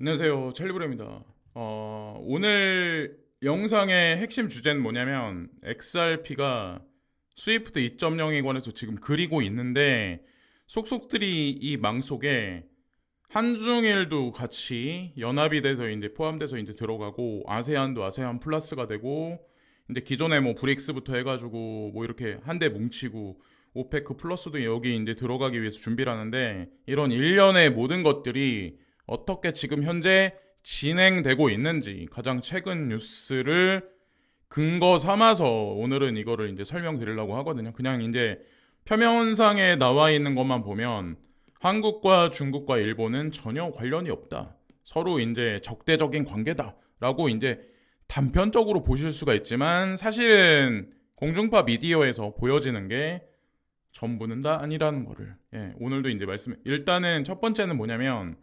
안녕하세요. 찰리브레입니다. 오늘 영상의 핵심 주제는 뭐냐면 XRP가 스위프트 2.0에 관해서 지금 그리고 있는데 속속들이 이 망 속에 한중일도 같이 연합이 돼서 이제 포함돼서 이제 들어가고 아세안도 아세안 플러스가 되고 근데 기존에 뭐 브릭스부터 해가지고 뭐 이렇게 한데 뭉치고 오페크 플러스도 여기 이제 들어가기 위해서 준비를 하는데 이런 일련의 모든 것들이 어떻게 지금 현재 진행되고 있는지 가장 최근 뉴스를 근거 삼아서 오늘은 이거를 이제 설명드리려고 하거든요. 그냥 이제 표면상에 나와 있는 것만 보면 한국과 중국과 일본은 전혀 관련이 없다. 서로 이제 적대적인 관계다라고 이제 단편적으로 보실 수가 있지만 사실은 공중파 미디어에서 보여지는 게 전부는 다 아니라는 거를 오늘도 이제 일단은 첫 번째는 뭐냐면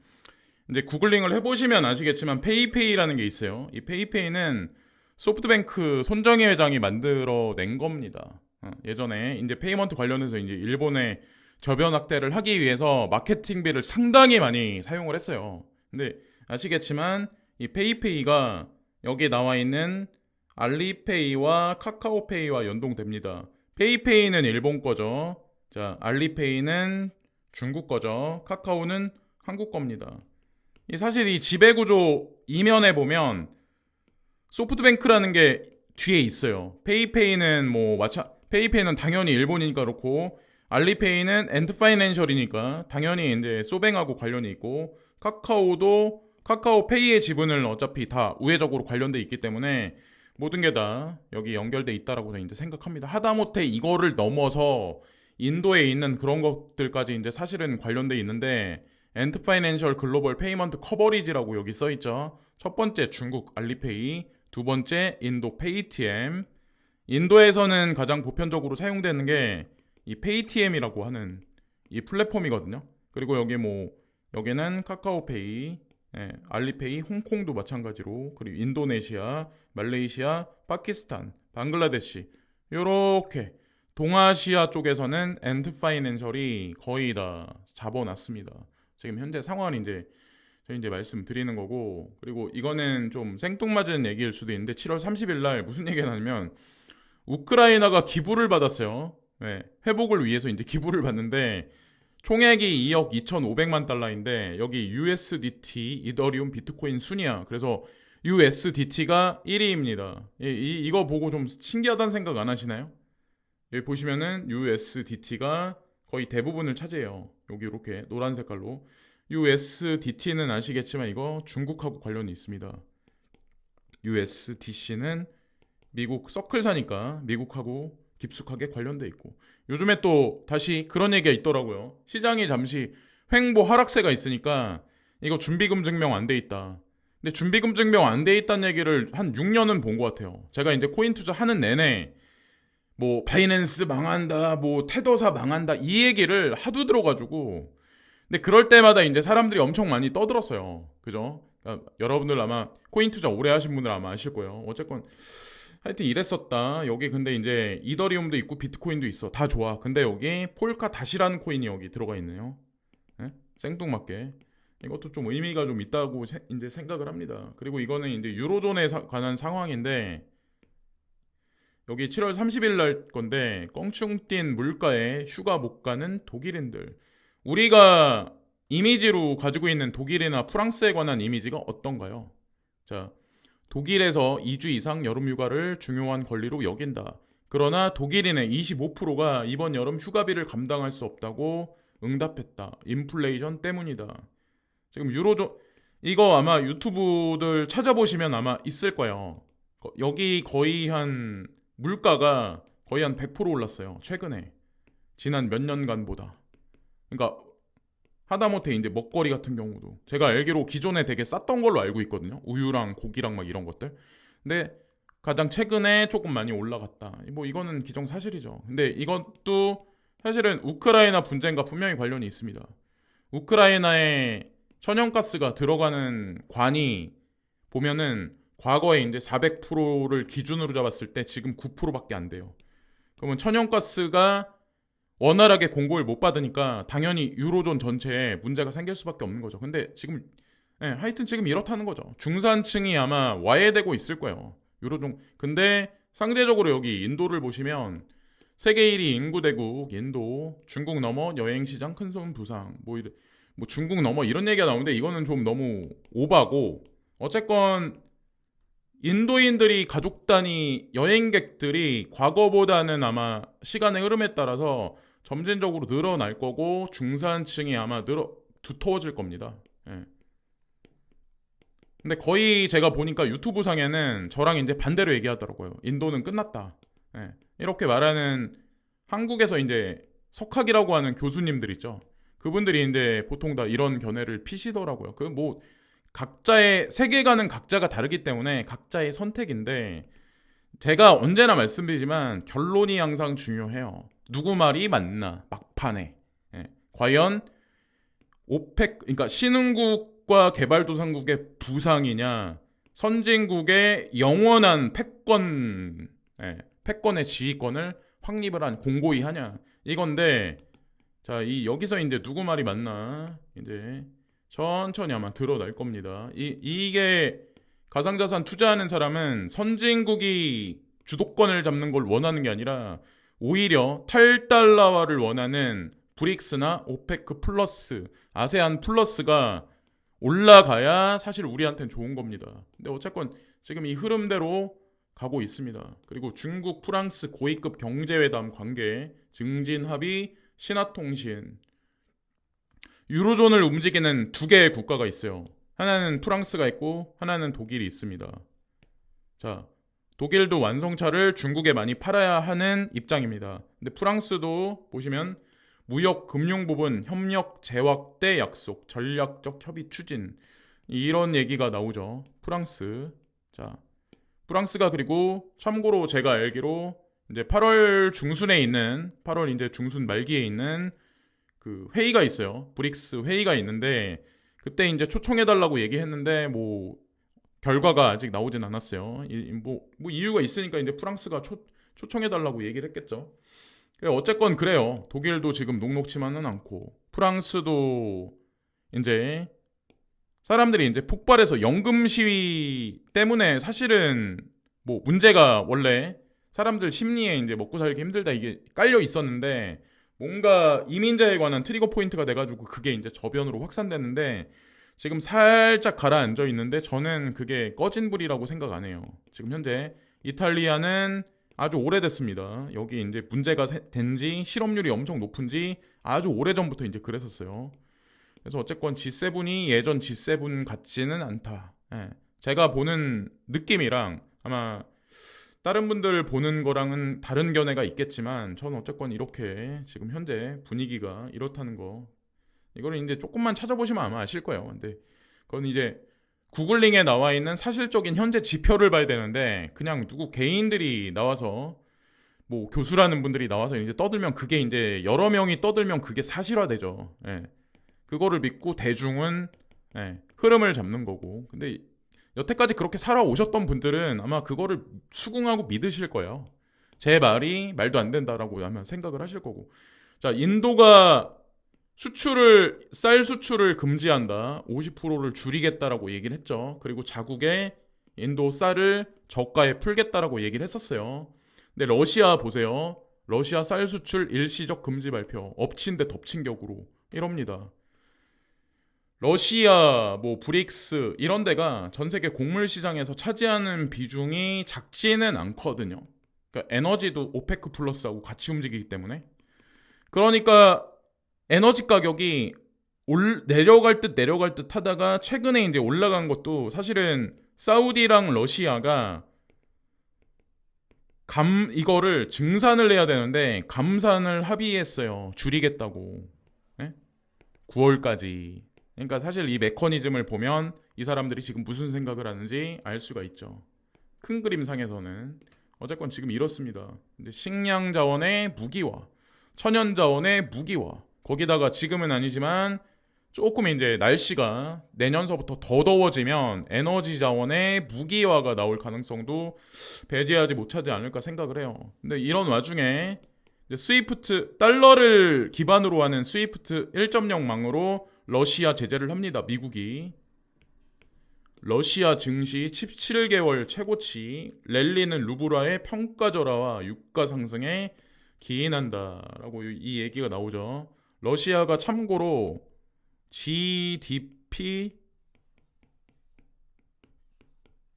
이제 구글링을 해보시면 아시겠지만 페이페이라는 게 있어요. 이 페이페이는 소프트뱅크 손정희 회장이 만들어낸 겁니다. 예전에 이제 페이먼트 관련해서 이제 일본에 저변 확대를 하기 위해서 마케팅비를 상당히 많이 사용을 했어요. 근데 아시겠지만 이 페이페이가 여기 나와 있는 알리페이와 카카오페이와 연동됩니다. 페이페이는 일본 거죠. 자, 알리페이는 중국 거죠. 카카오는 한국 겁니다. 사실 이 지배구조 이면에 보면 소프트뱅크라는 게 뒤에 있어요. 페이페이는 당연히 일본이니까 그렇고 알리페이는 엔드파이낸셜이니까 당연히 이제 소뱅하고 관련이 있고 카카오도 카카오페이의 지분을 어차피 다 우회적으로 관련돼 있기 때문에 모든 게 다 여기 연결돼 있다라고 이제 생각합니다. 하다못해 이거를 넘어서 인도에 있는 그런 것들까지 이제 사실은 관련돼 있는데 엔트 파이낸셜 글로벌 페이먼트 커버리지라고 여기 써 있죠. 첫 번째 중국 알리페이, 두 번째 인도 페이티엠. 인도에서는 가장 보편적으로 사용되는 게 이 페이티엠이라고 하는 이 플랫폼이거든요. 그리고 여기는 카카오페이, 알리페이, 홍콩도 마찬가지로 그리고 인도네시아, 말레이시아, 파키스탄, 방글라데시 요렇게 동아시아 쪽에서는 엔트 파이낸셜이 거의 다 잡아놨습니다. 지금 현재 상황은 이제 저희 이제 말씀드리는 거고 그리고 이거는 좀 생뚱맞은 얘기일 수도 있는데 7월 30일 날 무슨 얘기가 나냐면 우크라이나가 기부를 받았어요. 회복을 위해서 이제 기부를 받는데 총액이 2억 2,500만 달러인데 여기 USDT, 이더리움, 비트코인 순이야. 그래서 USDT가 1위입니다. 이거 보고 좀 신기하다는 생각 안 하시나요? 여기 보시면은 USDT가 거의 대부분을 차지해요. 여기 이렇게 노란 색깔로. USDT는 아시겠지만 이거 중국하고 관련이 있습니다. USDC는 미국 서클사니까 미국하고 깊숙하게 관련돼 있고 요즘에 또 다시 그런 얘기가 있더라고요. 시장이 잠시 횡보 하락세가 있으니까 이거 준비금 증명 안 돼 있다. 근데 준비금 증명 안 돼 있다는 얘기를 한 6년은 본 것 같아요. 제가 이제 코인 투자하는 내내 뭐 바이낸스 망한다, 뭐 테더사 망한다 이 얘기를 하도 들어가지고 근데 그럴 때마다 이제 사람들이 엄청 많이 떠들었어요. 그죠? 그러니까 여러분들 아마 코인 투자 오래 하신 분들 아마 아실 거예요. 어쨌건 하여튼 이랬었다. 여기 근데 이제 이더리움도 있고 비트코인도 있어. 다 좋아. 근데 여기 폴카 다시라는 코인이 여기 들어가 있네요. 생뚱맞게. 이것도 좀 의미가 좀 있다고 이제 생각을 합니다. 그리고 이거는 이제 유로존에 관한 상황인데 여기 7월 30일 날 건데 껑충 뛴 물가에 휴가 못 가는 독일인들. 우리가 이미지로 가지고 있는 독일이나 프랑스에 관한 이미지가 어떤가요? 자, 독일에서 2주 이상 여름 휴가를 중요한 권리로 여긴다. 그러나 독일인의 25%가 이번 여름 휴가비를 감당할 수 없다고 응답했다. 인플레이션 때문이다. 지금 유로존 이거 아마 유튜브들 찾아보시면 아마 있을 거예요. 여기 거의 한 물가가 거의 한 100% 올랐어요. 최근에 지난 몇 년간보다. 그러니까 하다못해 이제 먹거리 같은 경우도 제가 알기로 기존에 되게 쌌던 걸로 알고 있거든요. 우유랑 고기랑 막 이런 것들. 근데 가장 최근에 조금 많이 올라갔다. 뭐 이거는 기정사실이죠. 근데 이것도 사실은 우크라이나 분쟁과 분명히 관련이 있습니다. 우크라이나에 천연가스가 들어가는 관이 보면은 과거에 이제 400%를 기준으로 잡았을 때 지금 9%밖에 안 돼요. 그러면 천연가스가 원활하게 공급을 못 받으니까 당연히 유로존 전체에 문제가 생길 수밖에 없는 거죠. 근데 지금 예, 하여튼 지금 이렇다는 거죠. 중산층이 아마 와해되고 있을 거예요. 유로종. 근데 상대적으로 여기 인도를 보시면 세계 1위 인구 대국 인도, 중국 넘어 여행 시장 큰손 부상, 뭐 중국 넘어 이런 얘기가 나오는데 이거는 좀 너무 오바고 어쨌건 인도인들이 가족 단위 여행객들이 과거보다는 아마 시간의 흐름에 따라서 점진적으로 늘어날 거고 중산층이 아마 두터워질 겁니다. 예. 근데 거의 제가 보니까 유튜브 상에는 저랑 이제 반대로 얘기하더라고요. 인도는 끝났다. 예. 이렇게 말하는 한국에서 이제 석학이라고 하는 교수님들 있죠. 그분들이 이제 보통 다 이런 견해를 피시더라고요. 그 뭐 각자의 세계관은 각자가 다르기 때문에 각자의 선택인데 제가 언제나 말씀드리지만 결론이 항상 중요해요. 누구 말이 맞나 막판에. 예. 과연 오펙 그러니까 신흥국과 개발도상국의 부상이냐 선진국의 영원한 패권 패권의 지휘권을 확립을 한 공고히 하냐 이건데 자 이 여기서 이제 누구 말이 맞나 이제 천천히 아마 드러날 겁니다. 이게 가상자산 투자하는 사람은 선진국이 주도권을 잡는 걸 원하는 게 아니라 오히려 탈달러화를 원하는 브릭스나 오페크 플러스, 아세안 플러스가 올라가야 사실 우리한테는 좋은 겁니다. 근데 어쨌건 지금 이 흐름대로 가고 있습니다. 그리고 중국, 프랑스 고위급 경제회담 관계, 증진 합의, 신화통신, 유로존을 움직이는 두 개의 국가가 있어요. 하나는 프랑스가 있고 하나는 독일이 있습니다. 자, 독일도 완성차를 중국에 많이 팔아야 하는 입장입니다. 근데 프랑스도 보시면 무역 금융 부분 협력 재확대 약속, 전략적 협의 추진 이런 얘기가 나오죠. 프랑스. 자, 프랑스가 그리고 참고로 제가 알기로 이제 8월 중순에 있는 8월 이제 중순 말기에 있는 그 회의가 있어요. 브릭스 회의가 있는데 그때 이제 초청해달라고 얘기했는데 뭐 결과가 아직 나오진 않았어요. 뭐 이유가 있으니까 이제 프랑스가 초청해달라고 얘기를 했겠죠. 어쨌건 그래요. 독일도 지금 녹록치만은 않고 프랑스도 이제 사람들이 이제 폭발해서 연금 시위 때문에 사실은 뭐 문제가 원래 사람들 심리에 이제 먹고 살기 힘들다 이게 깔려 있었는데 뭔가 이민자에 관한 트리거 포인트가 돼가지고 그게 이제 저변으로 확산됐는데 지금 살짝 가라앉아 있는데 저는 그게 꺼진 불이라고 생각 안 해요. 지금 현재 이탈리아는 아주 오래됐습니다. 여기 이제 문제가 된지 실업률이 엄청 높은지 아주 오래전부터 이제 그랬었어요. 그래서 어쨌건 G7이 예전 G7 같지는 않다. 예. 제가 보는 느낌이랑 아마 다른 분들 보는 거랑은 다른 견해가 있겠지만 저는 어쨌건 이렇게 지금 현재 분위기가 이렇다는 거 이거를 이제 조금만 찾아보시면 아마 아실 거예요. 근데 그건 이제 구글링에 나와 있는 사실적인 현재 지표를 봐야 되는데 그냥 누구 개인들이 나와서 뭐 교수라는 분들이 나와서 이제 떠들면 그게 이제 여러 명이 떠들면 그게 사실화되죠. 예. 그거를 믿고 대중은 흐름을 잡는 거고. 근데 여태까지 그렇게 살아오셨던 분들은 아마 그거를 수긍하고 믿으실 거예요. 제 말이 말도 안 된다라고 아마 생각을 하실 거고. 자, 인도가 쌀 수출을 금지한다. 50%를 줄이겠다라고 얘기를 했죠. 그리고 자국에 인도 쌀을 저가에 풀겠다라고 얘기를 했었어요. 근데 러시아 보세요. 러시아 쌀 수출 일시적 금지 발표. 엎친 데 덮친 격으로 이럽니다. 러시아, 뭐 브릭스 이런 데가 전 세계 곡물 시장에서 차지하는 비중이 작지는 않거든요. 그러니까 에너지도 오페크 플러스하고 같이 움직이기 때문에. 그러니까 에너지 가격이 내려갈 듯 하다가 최근에 이제 올라간 것도 사실은 사우디랑 러시아가 이거를 증산을 해야 되는데 감산을 합의했어요. 줄이겠다고. 9월까지. 그러니까 사실 이 메커니즘을 보면 이 사람들이 지금 무슨 생각을 하는지 알 수가 있죠. 큰 그림상에서는 어쨌건 지금 이렇습니다. 식량 자원의 무기화, 천연 자원의 무기화. 거기다가 지금은 아니지만 조금 이제 날씨가 내년서부터 더 더워지면 에너지 자원의 무기화가 나올 가능성도 배제하지 못하지 않을까 생각을 해요. 근데 이런 와중에 스위프트 달러를 기반으로 하는 스위프트 1.0망으로 러시아 제재를 합니다. 미국이. 러시아 증시 17개월 최고치, 랠리는 루브라의 평가절하와 유가 상승에 기인한다라고 이 얘기가 나오죠. 러시아가 참고로 GDP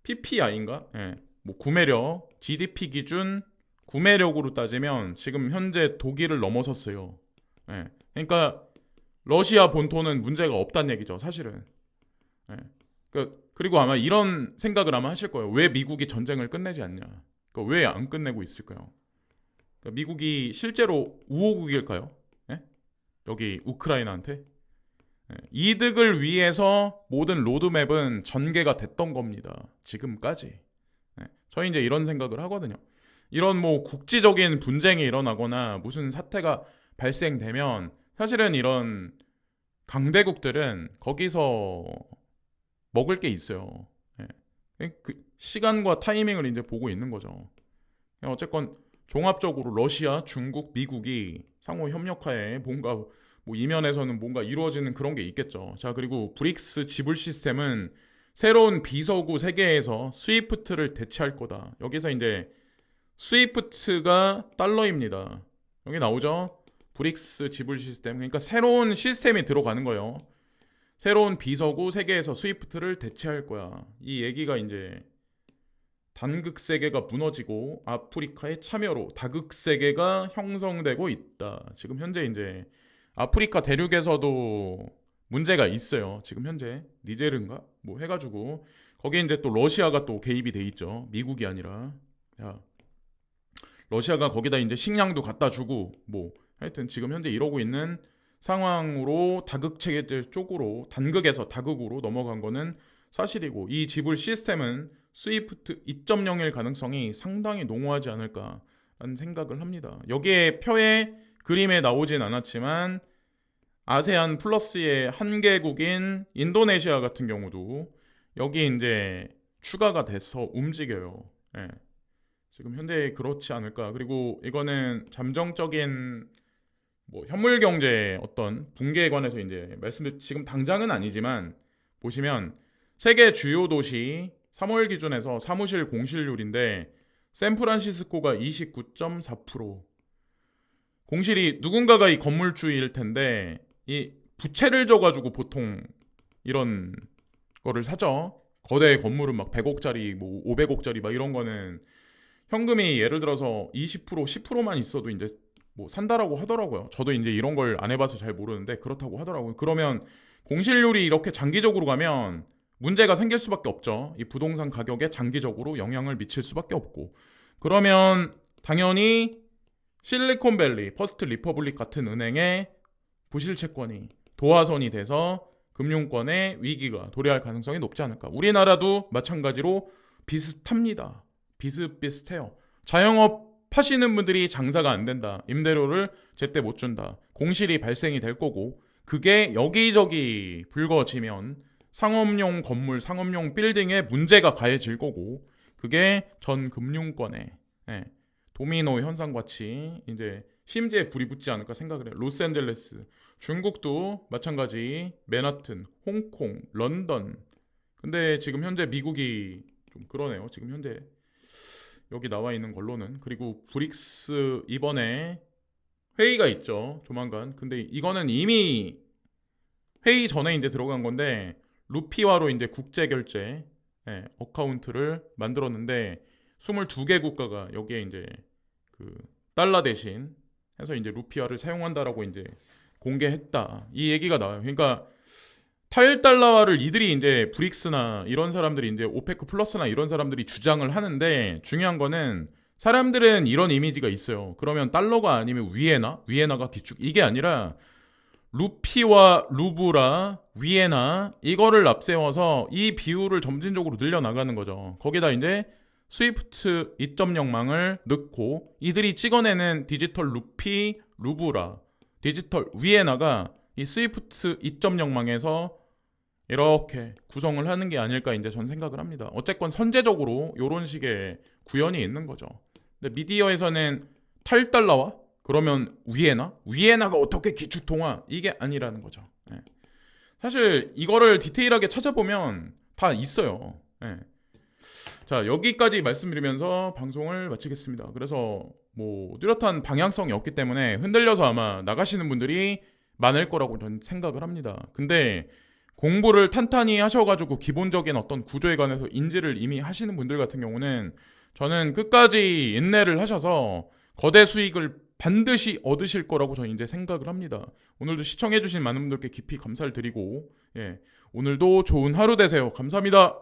PPI인가? 예. 뭐 구매력, GDP 기준 구매력으로 따지면 지금 현재 독일을 넘어섰어요. 예. 그러니까 러시아 본토는 문제가 없다는 얘기죠, 사실은. 예. 그리고 아마 이런 생각을 아마 하실 거예요. 왜 미국이 전쟁을 끝내지 않냐? 그러니까 왜 안 끝내고 있을까요? 그러니까 미국이 실제로 우호국일까요? 예? 여기 우크라이나한테? 예. 이득을 위해서 모든 로드맵은 전개가 됐던 겁니다. 지금까지. 예. 저희 이제 이런 생각을 하거든요. 이런 뭐 국지적인 분쟁이 일어나거나 무슨 사태가 발생되면 사실은 이런 강대국들은 거기서 먹을 게 있어요. 예. 그 시간과 타이밍을 이제 보고 있는 거죠. 어쨌건 종합적으로 러시아, 중국, 미국이 상호 협력하에 뭔가 뭐 이면에서는 뭔가 이루어지는 그런 게 있겠죠. 자, 그리고 브릭스 지불 시스템은 새로운 비서구 세계에서 스위프트를 대체할 거다. 여기서 이제 스위프트가 달러입니다. 여기 나오죠? 브릭스 지불 시스템. 그러니까 새로운 시스템이 들어가는 거예요. 새로운 비서구 세계에서 스위프트를 대체할 거야. 이 얘기가 이제 단극 세계가 무너지고 아프리카의 참여로 다극 세계가 형성되고 있다. 지금 현재 이제 아프리카 대륙에서도 문제가 있어요. 지금 현재 니제르인가 뭐 해가지고 거기에 이제 또 러시아가 또 개입이 돼 있죠. 미국이 아니라. 야, 러시아가 거기다 이제 식량도 갖다 주고 뭐 하여튼 지금 현재 이러고 있는 상황으로 다극 체계들 쪽으로 단극에서 다극으로 넘어간 거는 사실이고 이 지불 시스템은 스위프트 2.0일 가능성이 상당히 농후하지 않을까라는 생각을 합니다. 여기에 표에 그림에 나오진 않았지만 아세안 플러스의 한 개국인 인도네시아 같은 경우도 여기 이제 추가가 돼서 움직여요. 예. 지금 현재 그렇지 않을까. 그리고 이거는 잠정적인 뭐 현물 경제 어떤 붕괴에 관해서 이제 말씀드 지금 당장은 아니지만 보시면 세계 주요 도시 3월 기준에서 사무실 공실률인데 샌프란시스코가 29.4%. 공실이 누군가가 이 건물주일 텐데 이 부채를 져가지고 보통 이런 거를 사죠. 거대 건물은 막 100억짜리 뭐 500억짜리 막 이런 거는 현금이 예를 들어서 20% 10%만 있어도 이제 뭐 산다라고 하더라고요. 저도 이제 이런 걸 안 해봐서 잘 모르는데 그렇다고 하더라고요. 그러면 공실률이 이렇게 장기적으로 가면 문제가 생길 수밖에 없죠. 이 부동산 가격에 장기적으로 영향을 미칠 수밖에 없고 그러면 당연히 실리콘밸리, 퍼스트 리퍼블릭 같은 은행의 부실 채권이 도화선이 돼서 금융권의 위기가 도래할 가능성이 높지 않을까. 우리나라도 마찬가지로 비슷합니다. 비슷비슷해요. 자영업 하시는 분들이 장사가 안 된다. 임대료를 제때 못 준다. 공실이 발생이 될 거고 그게 여기저기 불거지면 상업용 건물, 상업용 빌딩에 문제가 가해질 거고 그게 전 금융권에 도미노 현상같이 이제 심지에 불이 붙지 않을까 생각을 해요. 로스앤젤레스, 중국도 마찬가지, 맨하튼, 홍콩, 런던. 근데 지금 현재 미국이 좀 그러네요. 지금 현재 여기 나와 있는 걸로는. 그리고 브릭스 이번에 회의가 있죠. 조만간. 근데 이거는 이미 회의 전에 이제 들어간 건데 루피화로 이제 국제 결제 어카운트를 만들었는데 22개 국가가 여기에 이제 그 달러 대신 해서 이제 루피화를 사용한다라고 이제 공개했다. 이 얘기가 나와요. 그러니까 탈달러화를 이들이 이제 브릭스나 이런 사람들이 이제 오페크 플러스나 이런 사람들이 주장을 하는데 중요한 거는 사람들은 이런 이미지가 있어요. 그러면 달러가 아니면 위에나가 기축 이게 아니라 루피와 루브라, 위에나 이거를 앞세워서 이 비율을 점진적으로 늘려나가는 거죠. 거기다 이제 스위프트 2.0망을 넣고 이들이 찍어내는 디지털 루피, 루브라, 디지털 위에나가 이 스위프트 2.0망에서 이렇게 구성을 하는 게 아닐까 이제 전 생각을 합니다. 어쨌건 선제적으로 이런 식의 구현이 있는 거죠. 근데 미디어에서는 탈달러와 그러면 위에나가 어떻게 기축통화 이게 아니라는 거죠. 사실 이거를 디테일하게 찾아보면 다 있어요. 예. 자, 여기까지 말씀드리면서 방송을 마치겠습니다. 그래서 뭐 뚜렷한 방향성이 없기 때문에 흔들려서 아마 나가시는 분들이 많을 거라고 저는 생각을 합니다. 근데 공부를 탄탄히 하셔가지고 기본적인 어떤 구조에 관해서 인지를 이미 하시는 분들 같은 경우는 저는 끝까지 인내를 하셔서 거대 수익을 반드시 얻으실 거라고 저는 이제 생각을 합니다. 오늘도 시청해주신 많은 분들께 깊이 감사를 드리고, 예, 오늘도 좋은 하루 되세요. 감사합니다.